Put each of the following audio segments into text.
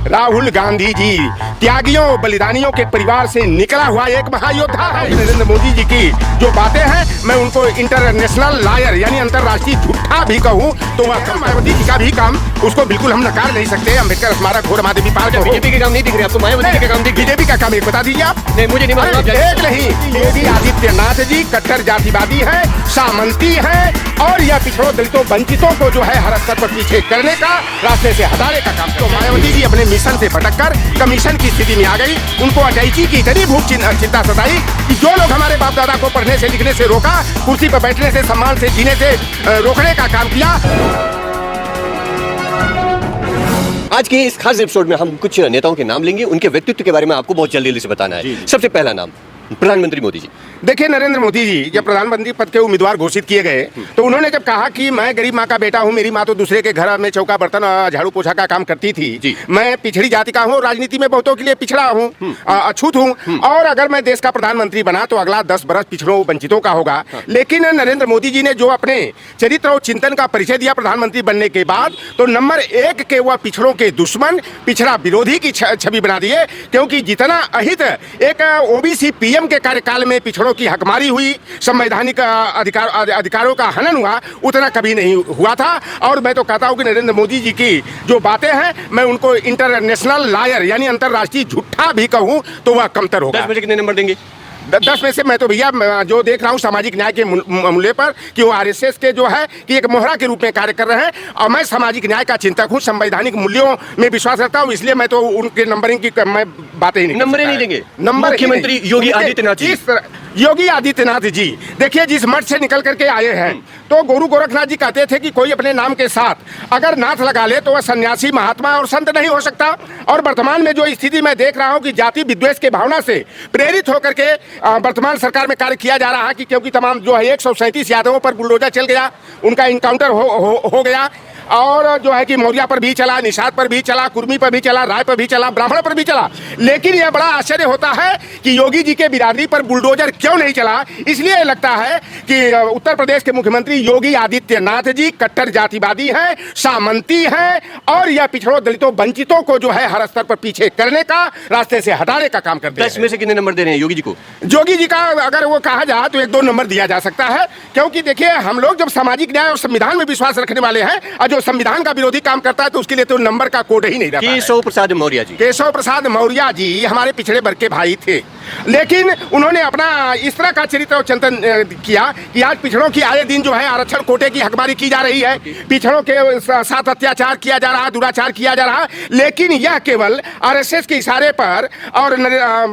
राहुल गांधी जी त्यागियों बलिदानियों के परिवार से निकला हुआ एक महायोद्धा है। नरेंद्र मोदी जी की जो बातें हैं मैं उनको इंटरनेशनल लायर यानी अंतर्राष्ट्रीय झूठा भी कहूँ तो वह मायावती जी का भी काम उसको बिल्कुल हम नकार नहीं सकते। अम्बेडकर स्मारक घोर महादेवी पार्क बीजेपी के काम नहीं दिख रहे आपको, मायावती के काम दिख रहे। बीजेपी का काम एक बता दीजिए आप। नहीं मुझे नहीं मालूम। एक नहीं, योगी आदित्यनाथ जी कट्टर जातिवादी है, सामंती है और यह पिछड़ों दलितों वंचितों को जो है हर स्तर पर पीछे करने का, रास्ते से हटाने का काम। तो मायावती जी अपने मिशन से भटककर कमीशन की स्थिति में आ गई। उनको अटैची की इतनी भूख चिंता सताई कि जो लोग हमारे बाप दादा को पढ़ने से लिखने से रोका, कुर्सी पर बैठने से सम्मान से जीने से रोकने का काम किया। आज के इस खास एपिसोड में हम कुछ नेताओं के नाम लेंगे, उनके व्यक्तित्व के बारे में आपको बहुत जल्दी से बताना है। सबसे पहला नाम प्रधानमंत्री मोदी जी। देखिए नरेंद्र मोदी जी जब प्रधानमंत्री पद के उम्मीदवार घोषित किए गए तो उन्होंने जब कहा कि मैं गरीब माँ का बेटा हूँ, मेरी माँ तो दूसरे के घर में चौका बर्तन झाड़ू पोछा का काम करती थी, मैं पिछड़ी जाति का हूँ, राजनीति में बहुतों के लिए पिछड़ा हूँ, अछूत हूँ और अगर मैं देश का प्रधानमंत्री बना तो अगला 10 बरस पिछड़ों वंचितों का होगा। लेकिन नरेंद्र मोदी जी ने जो अपने चरित्र और चिंतन का परिचय दिया प्रधानमंत्री बनने के बाद, तो नंबर 1 के वह पिछड़ों के दुश्मन, पिछड़ा विरोधी की छवि बना दिए। क्योंकि जितना अहित एक ओबीसी पीएम के कार्यकाल में पिछड़ों की हकमारी हुई, संवैधानिक अधिकारों का हनन हुआ, उतना कभी नहीं हुआ था। और मैं तो कहता हूं कि नरेंद्र मोदी जी की जो बातें हैं मैं उनको इंटरनेशनल लायर यानी अंतर्राष्ट्रीय झूठा भी कहूं तो वह कमतर होगा। 10 में से कितने नंबर देंगे? 10 में से मैं तो भैया जो देख रहा हूँ सामाजिक न्याय के मूल्य पर कि वो आरएसएस के जो है कि एक मोहरा के रूप में कार्य कर रहे हैं और मैं सामाजिक न्याय का चिंतक हूँ, संवैधानिक मूल्यों में विश्वास रखता हूँ, इसलिए मैं तो उनके नंबरिंग की मैं बातें ही नहीं नंबर नहीं देंगे। नंबर मुख्यमंत्री योगी आदित्यनाथ जी, योगी आदित्यनाथ जी देखिए जिस मठ से निकल करके आए हैं तो गुरु गोरखनाथ जी कहते थे कि कोई अपने नाम के साथ अगर नाथ लगा ले तो वह सन्यासी, महात्मा और संत नहीं हो सकता। और वर्तमान में जो स्थिति मैं देख रहा हूं कि जाति विद्वेष के भावना से प्रेरित होकर के वर्तमान सरकार में कार्य किया जा रहा है कि क्योंकि तमाम जो है 137 यादवों पर बुलडोजर चल गया, उनका इनकाउंटर हो गया और जो है कि मौर्या पर भी चला, निषाद पर भी चला, कुर्मी पर भी चला, राय पर भी चला, ब्राह्मण पर भी चला। लेकिन यह बड़ा आश्चर्य होता है कि योगी जी के बिरादरी पर बुलडोजर क्यों नहीं चला। इसलिए लगता है कि उत्तर प्रदेश के मुख्यमंत्री योगी आदित्यनाथ जी कट्टर जातिवादी हैं, सामंती हैं और यह पिछड़ों दलितों वंचितों को जो है हर स्तर पर पीछे करने का, रास्ते से हटाने का काम करते हैं। 10 में से कितने नंबर दे रहे हैं योगी जी को? योगी जी का अगर वो कहा जाए तो 1-2 नंबर दिया जा सकता है। क्योंकि देखिए हम लोग जब सामाजिक न्याय और संविधान में विश्वास रखने वाले हैं और जो संविधान का विरोधी काम करता है तो उसके लिए तो नंबर का कोड ही नहीं रहता। केशव प्रसाद मौर्य जी, केशव प्रसाद मौर्य जी हमारे पिछड़े वर्ग के भाई थे, लेकिन उन्होंने अपना इस तरह का चरित्र और चिंतन किया कि आज पिछड़ों की आए दिन जो है आरक्षण कोटे की हकमारी की जा रही है, पिछड़ों के साथ अत्याचार किया जा रहा है, दुराचार किया जा रहा है। लेकिन यह केवल आरएसएस के इशारे पर और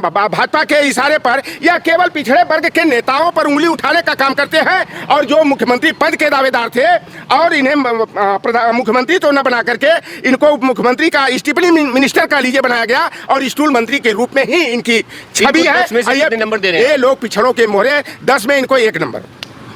भाजपा के इशारे पर यह केवल पिछड़े वर्ग के नेताओं पर उंगली उठाने का काम करते हैं। और जो मुख्यमंत्री पद के दावेदार थे और इन्हें मुख्यमंत्री तो न बना करके इनको मुख्यमंत्री का स्टीफनी मिनिस्टर का लीजिए बनाया गया और स्टूल मंत्री के रूप में ही इनकी छवि है। नंबर दे रहे हैं ये लोग पिछड़ों के मोहरे, 10 में इनको 1 नंबर।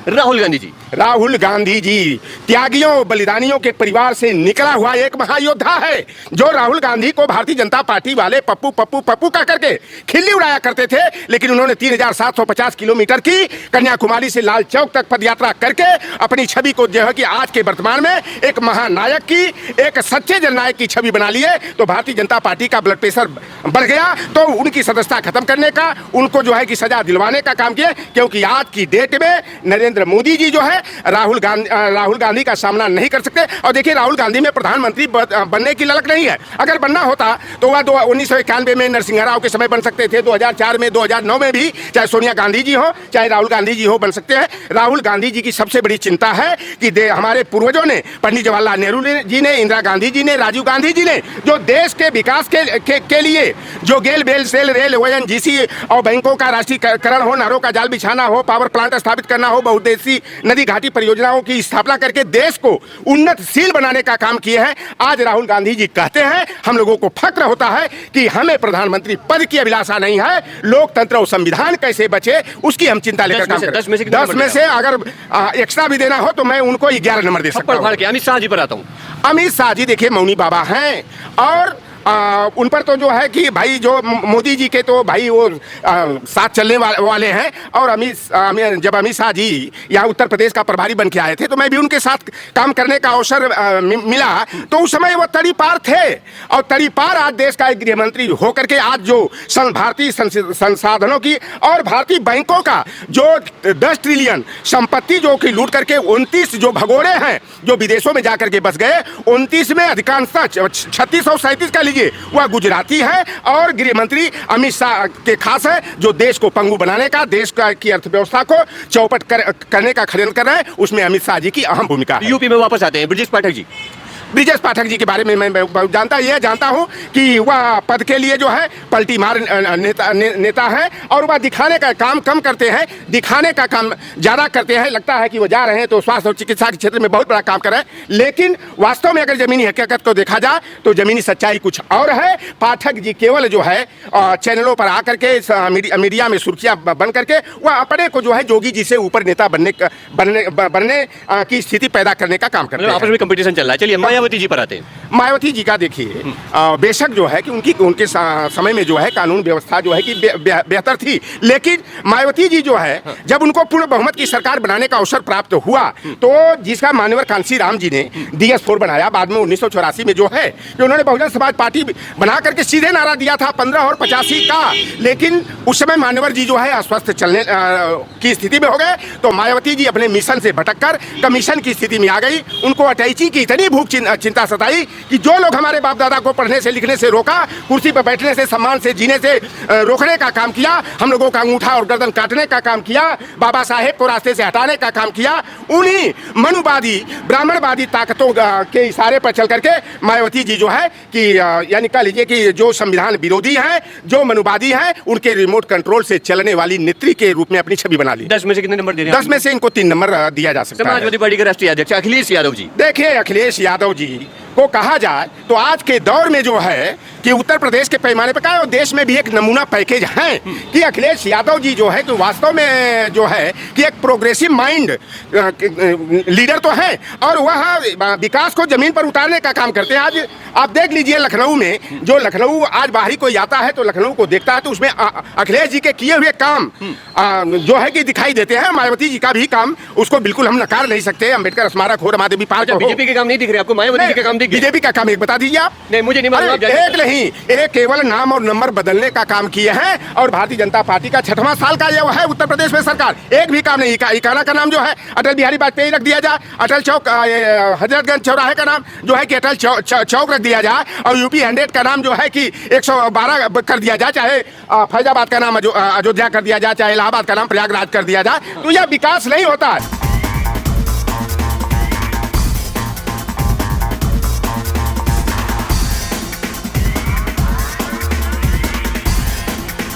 राहुल गांधी जी, राहुल गांधी जी त्यागियों बलिदानियों के परिवार से निकला हुआ एक महायोद्धा है। जो राहुल गांधी को भारतीय जनता पार्टी वाले पप्पू पप्पू पप्पू कह करके खिल्ली उड़ाया करते थे, लेकिन उन्होंने 3750 किलोमीटर की कन्याकुमारी से लाल चौक तक पदयात्रा करके अपनी छवि को जो है कि आज के वर्तमान में एक महानायक की, एक सच्चे जननायक की छवि बना लिए। तो भारतीय जनता पार्टी का ब्लड प्रेशर बढ़ गया तो उनकी सदस्यता खत्म करने का, उनको जो है कि सजा दिलवाने का काम किया। क्योंकि आज की डेट में नरेंद्र मोदी जी जो है राहुल गांधी का सामना नहीं कर सकते। और देखिए राहुल गांधी में प्रधानमंत्री बनने की ललक नहीं है। अगर बनना होता तो वह 1991 में नरसिंह राव के समय बन सकते थे, 2004 में, 2009 में भी, चाहे सोनिया गांधी जी हो चाहे राहुल गांधी जी हो, बन सकते हैं। राहुल गांधी जी की सबसे बड़ी चिंता है कि हमारे पूर्वजों ने, पंडित जवाहरलाल नेहरू जी ने, इंदिरा गांधी जी ने, राजीव गांधी जी ने जो देश के विकास के लिए जो गेल बेल सेल रेल ओएनजीसी और बैंकों का राष्ट्रीयकरण हो, नहरों का जाल बिछाना हो, पावर प्लांट स्थापित करना हो, बहुउद्देशीय नदी घाटी परियोजनाओं की स्थापना करके देश को उन्नतशील बनाने का काम किए हैं। आज राहुल गांधी जी कहते हैं, हम लोगों को फक्र होता है कि हमें प्रधानमंत्री पद की अभिलाषा नहीं है, लोकतंत्र और संविधान कैसे बचे उसकी हम चिंता लेकर काम करें। 10 में से अगर एक्स्ट्रा भी देना हो तो मैं उनको 11 नंबर दे सकता हूं। अमित शाह जी पर आता हूं। अमित शाह जी देखिए मौनी बाबा हैं और उन पर तो जो है कि भाई जो मोदी जी के तो भाई वो साथ चलने वाले हैं। और जब अमित शाह जी यहाँ उत्तर प्रदेश का प्रभारी बन के आए थे तो मैं भी उनके साथ काम करने का अवसर मिला, तो उस समय वो तड़ीपार थे। और तड़ीपार आज देश का एक गृह मंत्री होकर के आज जो भारतीय संसाधनों की और भारतीय बैंकों का जो 10 ट्रिलियन संपत्ति जो कि लूट करके 29 जो भगोड़े हैं जो विदेशों में जाकर के बस गए, 29 में अधिकांशतः 36 और 37 का लीजिए वह गुजराती है और गृह मंत्री अमित शाह के खास है, जो देश को पंगु बनाने का, देश की अर्थव्यवस्था को चौपट करने का षड्यंत्र कर रहे हैं। उसमें अमित शाह जी की अहम भूमिका है। यूपी में वापस आते हैं ब्रजेश पाठक जी। ब्रजेश पाठक जी के बारे में मैं जानता हूं कि वह पद के लिए जो है पलटी मार नेता है और वह दिखाने का काम कम करते हैं, दिखाने का काम ज़्यादा करते हैं। लगता है कि वो जा रहे हैं तो स्वास्थ्य और चिकित्सा के क्षेत्र में बहुत बड़ा काम कर रहे हैं, लेकिन वास्तव में अगर जमीनी हकीकत को देखा जाए तो जमीनी सच्चाई कुछ और है। पाठक जी केवल जो है चैनलों पर आकर के मीडिया में सुर्खियाँ बन करके वह अपने को जो है जोगी जी से ऊपर नेता बनने की स्थिति पैदा करने का काम करते हैं। आपस में कंपटीशन चल रहा है। चलिए मायावती जी पर आते हैं। मायावती जी का देखिए, बेशक जो है कि उनके समय में जो है कानून व्यवस्था जो है कि बेहतर थी, लेकिन मायावती जी जो है जब उनको पूर्ण बहुमत की सरकार बनाने का अवसर प्राप्त हुआ तो जिसका मान्यवर कांसी राम जी ने DS4 बनाया, बाद में 1984 में जो है कि उन्होंने बहुजन समाज पार्टी बना करके सीधे नारा दिया था 15 और 85 का, लेकिन उस समय मान्यवर जी जो है अस्वस्थ चलने की स्थिति में हो गए। तो मायावती जी अपने मिशन से भटक कर कमीशन की स्थिति में आ गई। उनको अटैची की इतनी भूख चिंता सताई कि जो लोग हमारे बाप दादा को पढ़ने से लिखने से रोका, कुर्सी पर बैठने से, सम्मान से जीने से रोकने का काम किया, हम लोगों का अंगूठा और गर्दन काटने का काम किया, बाबा साहेब को रास्ते से हटाने का काम किया, उन्हीं मनुवादी ब्राह्मणवादी ताकतों के इशारे पर चल करके मायावती जी जो है कि यानी कह लीजिए कि जो संविधान विरोधी हैं, जो मनुवादी हैं, उनके रिमोट कंट्रोल से चलने वाली नेत्री के रूप में अपनी छवि बना ली। 10 में से कितने नंबर दे रहे हैं? 10 में से इनको 3 नंबर दिया जा सकता है। समाजवादी पार्टी के राष्ट्रीय अध्यक्ष अखिलेश यादव जी। देखिए, अखिलेश यादव जी को कहा जाए तो आज के दौर में जो है कि उत्तर प्रदेश के पैमाने पर क्या और देश में भी एक नमूना पैकेज है कि अखिलेश यादव जी जो है कि वास्तव में जो है कि एक प्रोग्रेसिव माइंड लीडर तो है और वह विकास को जमीन पर उतारने का काम करते हैं। आज आप देख लीजिए लखनऊ में, जो लखनऊ आज बाहरी कोई आता है तो लखनऊ को देखता है तो उसमें अखिलेश जी के किए हुए काम जो है कि दिखाई देते हैं। मायावती जी का भी काम उसको बिल्कुल हम नकार नहीं सकते। अम्बेडकर स्मारक हो, रमादेवी पार्क हो। बीजेपी के काम नहीं दिख रहे आपको? मायावती जी के काम दिख गए? बीजेपी का काम एक बता दीजिए आप। नहीं, मुझे नहीं मालूम। एक नहीं, एक केवल नाम और नंबर बदलने का काम किए हैं और भारतीय जनता पार्टी का 6वां साल का यह है उत्तर प्रदेश में सरकार, एक भी काम नहीं। इकाना का नाम जो है अटल बिहारी वाजपेयी रख दिया जाए, अटल चौक हजरतगंज चौराहे का नाम जो है कि अटल चौक रख दिया जाए और यूपी 100 का नाम जो है कि 112 कर दिया जाए, चाहे फैजाबाद का नाम अयोध्या कर दिया जाए, चाहे इलाहाबाद का नाम प्रयागराज कर दिया जाए, तो यह विकास नहीं होता है।